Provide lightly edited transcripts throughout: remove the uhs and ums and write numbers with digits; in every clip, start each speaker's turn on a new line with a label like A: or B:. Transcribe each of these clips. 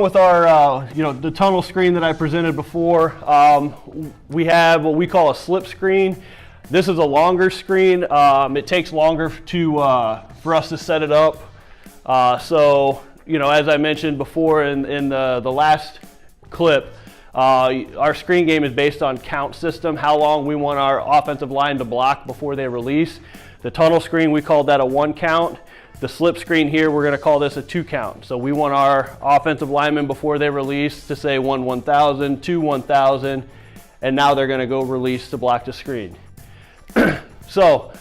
A: With our, the tunnel screen that I presented before, we have what we call a slip screen. This is a longer screen. It takes longer for us to set it up. So, as I mentioned before in the last clip, our screen game is based on count system, how long we want our offensive line to block before they release. The tunnel screen, we call that a 1 count. The slip screen here, we're going to call this a 2 count. So we want our offensive linemen before they release to say 1 1,000, 2 1,000, and now they're going to go release to block the screen. So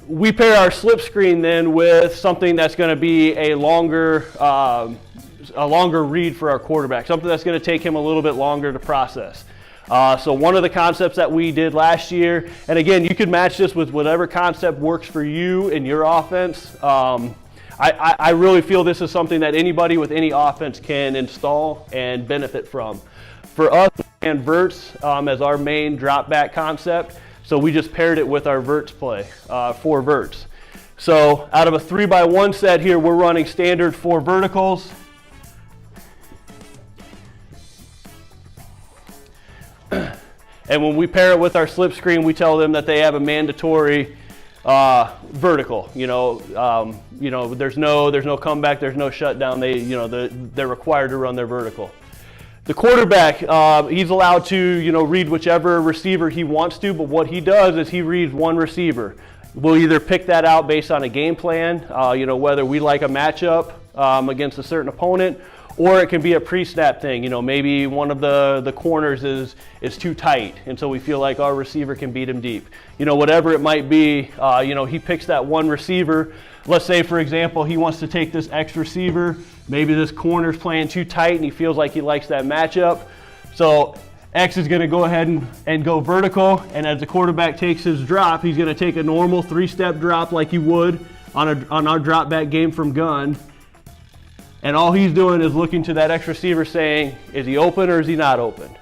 A: we pair our slip screen then with something that's going to be a longer read for our quarterback, something that's going to take him a little bit longer to process. So one of the concepts that we did last year, and again, you can match this with whatever concept works for you in your offense. I really feel this is something that anybody with any offense can install and benefit from. For us, and verts as our main drop back concept, so we just paired it with our verts play, 4 verts. So out of a 3x1 set here, we're running standard 4 verticals. And when we pair it with our slip screen, we tell them that they have a mandatory vertical. There's no comeback, there's no shutdown. They're required to run their vertical. The quarterback, he's allowed to read whichever receiver he wants to, but what he does is he reads one receiver. We'll either pick that out based on a game plan, whether we like a matchup against a certain opponent, or it can be a pre-snap thing. Maybe one of the corners is too tight, and so we feel like our receiver can beat him deep. Whatever it might be, he picks that one receiver. Let's say, for example, he wants to take this X receiver. Maybe this corner's playing too tight, and he feels like he likes that matchup. So X is going to go ahead and go vertical, and as the quarterback takes his drop, he's going to take a normal 3-step drop like you would on our drop back game from gun. And all he's doing is looking to that X receiver saying, is he open or is he not open?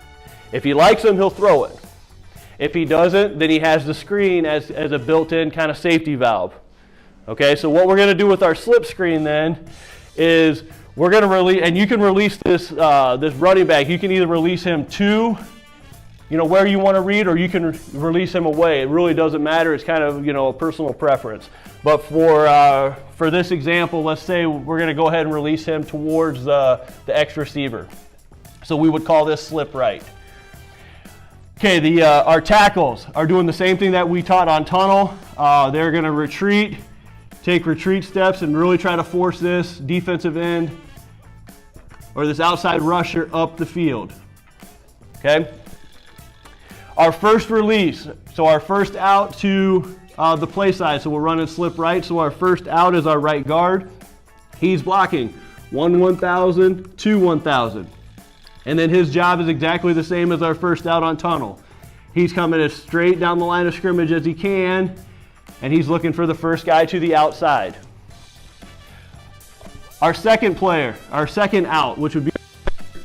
A: If he likes him, he'll throw it. If he doesn't, then he has the screen as a built-in kind of safety valve. Okay, so what we're going to do with our slip screen then is we're going to release, and you can release this running back. You can either release him to, where you want to read, or you can release him away. It really doesn't matter. It's kind of, a personal preference. But for this example, let's say we're going to go ahead and release him towards the X receiver. So we would call this slip right. Okay, our tackles are doing the same thing that we taught on tunnel. They're going to retreat, take retreat steps, and really try to force this defensive end or this outside rusher up the field. Okay? Our first release, so our first out to the play side, so we're running slip right, so our first out is our right guard. He's blocking 1 1,000, 2 1,000. And then his job is exactly the same as our first out on tunnel. He's coming as straight down the line of scrimmage as he can, and he's looking for the first guy to the outside. Our second player, our second out, which would be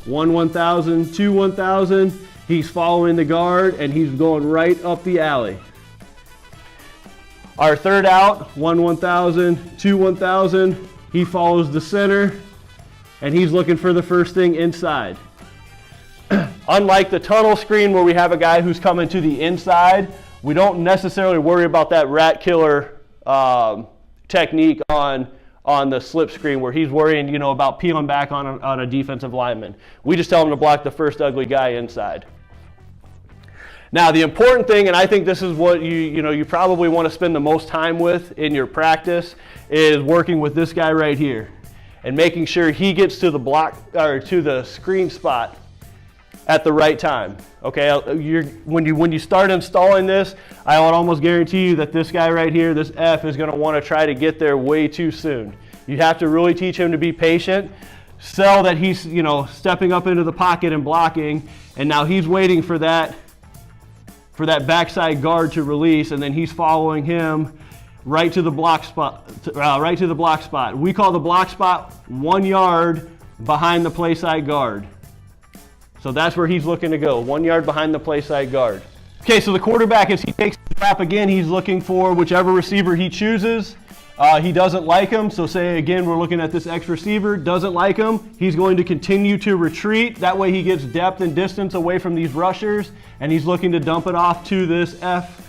A: 1 1,000, 2 1,000, he's following the guard and he's going right up the alley. Our third out, 1 1,000, 2 1,000, he follows the center and he's looking for the first thing inside. Unlike the tunnel screen where we have a guy who's coming to the inside, we don't necessarily worry about that rat killer technique on the slip screen where he's worrying, about peeling back on a defensive lineman. We just tell him to block the first ugly guy inside. Now, the important thing, and I think this is what you probably want to spend the most time with in your practice, is working with this guy right here and making sure he gets to the block or to the screen spot at the right time. Okay, when you start installing this, I would almost guarantee you that this guy right here, this F, is going to want to try to get there way too soon. You have to really teach him to be patient, sell that he's stepping up into the pocket and blocking, and now he's waiting for that backside guard to release, and then he's following him right to the block spot. We call the block spot 1 yard behind the play side guard. So that's where he's looking to go, 1 yard behind the play side guard. Okay, so the quarterback, as he takes the drop again, he's looking for whichever receiver he chooses. He doesn't like him, so say again, we're looking at this X receiver, doesn't like him. He's going to continue to retreat. That way he gets depth and distance away from these rushers, and he's looking to dump it off to this F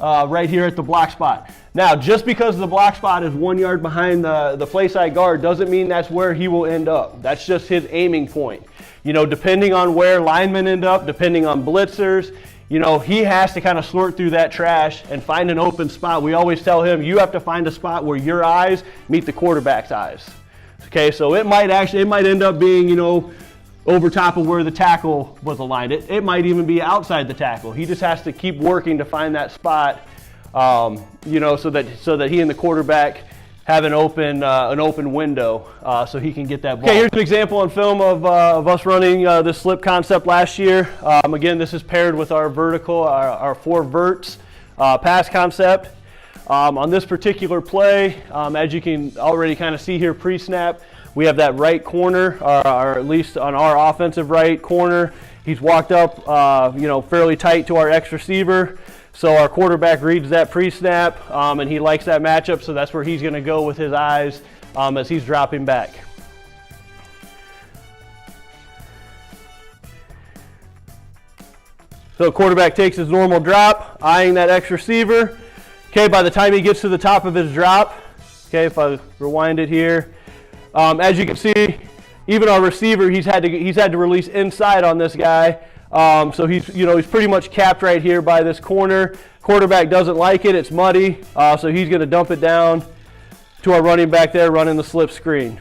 A: right here at the block spot. Now, just because the block spot is 1 yard behind the play side guard doesn't mean that's where he will end up. That's just his aiming point. You know, depending on where linemen end up, depending on blitzers, you know, he has to kind of sort through that trash and find an open spot. We always tell him, you have to find a spot where your eyes meet the quarterback's eyes. Okay, so it might end up being, you know, over top of where the tackle was aligned. It might even be outside the tackle. He just has to keep working to find that spot, you know, so that he and the quarterback have an open window so he can get that ball. Okay, here's an example on film of us running this slip concept last year. Again, this is paired with our vertical, our 4 verts pass concept. On this particular play, as you can already kind of see here pre-snap, we have that right corner, or at least on our offensive right corner. He's walked up, you know, fairly tight to our X receiver. So our quarterback reads that pre-snap, and he likes that matchup, so that's where he's going to go with his eyes as he's dropping back. So quarterback takes his normal drop, eyeing that X receiver. Okay, by the time he gets to the top of his drop, okay, if I rewind it here, as you can see, even our receiver, he's had to release inside on this guy. So he's pretty much capped right here by this corner. Quarterback doesn't like it, it's muddy, so he's going to dump it down to our running back there running the slip screen.